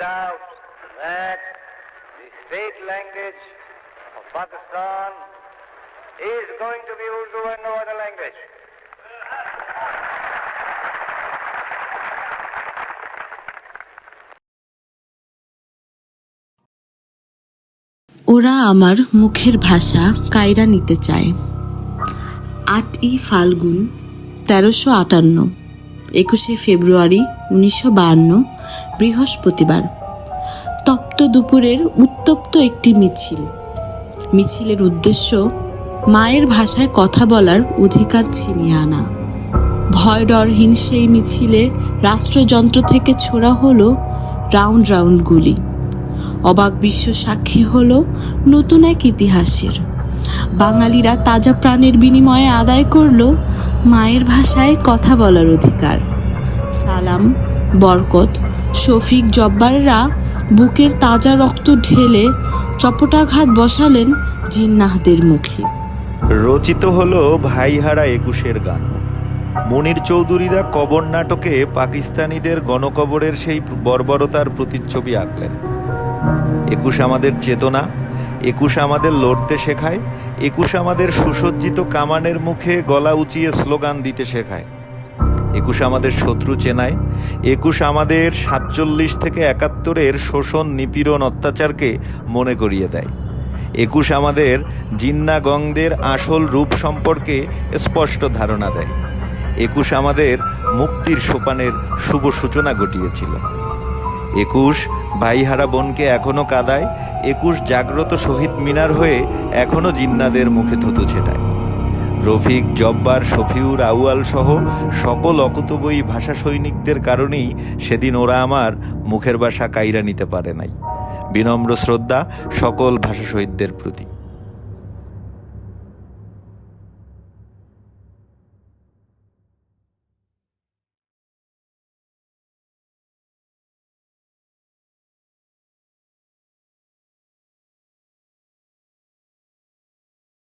doubt that the state language of Pakistan is going to be Urdu and no other language. ওরা আমার মুখের ভাষা কায়রা নিতে চায়। 8ই ফাল্গুন 1358, 21শে ফেব্রুয়ারি 1952, বৃহস্পতিবার। তপ্ত দুপুরের উত্তপ্ত একটি মিছিল। মিছিলের উদ্দেশ্য মায়ের ভাষায় কথা বলার অধিকার ছিনিয়ে আনা। ভয় ডরহীন সেই মিছিলে রাষ্ট্রযন্ত্র থেকে ছোড়া হলো রাউন্ড রাউন্ড গুলি। অবাক বিশ্ব সাক্ষী হলো নতুন এক ইতিহাসের। বাঙালিরা তাজা প্রাণের বিনিময়ে আদায় করল মায়ের ভাষায় কথা বলার অধিকার। সালাম, বরকত, শফিক, জব্বাররা বুকের তাজা রক্ত ঢেলে চপটাঘাত বসালেন জিন্নাহদের মুখে। রচিত হলো ভাইহারা 21-এর গান। মনির চৌধুরীরা কবর নাটকে পাকিস্তানিদের গণকবরের সেই বর্বরতার প্রতিচ্ছবি আঁকলেন। 21 আমাদের চেতনা, 21 আমাদের লড়তে শেখায়, 21 আমাদের সুসজ্জিত কামানের মুখে গলা উঁচিয়ে স্লোগান দিতে শেখায়। 21 আমাদের শত্রু চেনায়, 21 আমাদের 47 থেকে 71-এর শোষণ, নিপীড়ন, অত্যাচারকে মনে করিয়ে দেয়। 21 আমাদের জিন্না গংদের আসল রূপ সম্পর্কে স্পষ্ট ধারণা দেয়। 21 আমাদের মুক্তির সোপানের শুভ সূচনা ঘটিয়েছিল। 21 ভাইহারা বোনকে এখনও কাঁদায়, 21 জাগ্রত শহীদ মিনার হয়ে এখনও জিন্নাদের মুখে থুতু ছেটায়। রফিক, জব্বার, শফিউর, আউয়াল সহ সকল অকুতোবয়ী ভাষা সৈনিকদের কারণেই সেদিন ওরা আমার মুখের ভাষা কায়রা নিতে পারে নাই। বিনম্র শ্রদ্ধা সকল ভাষা শহীদদের প্রতি।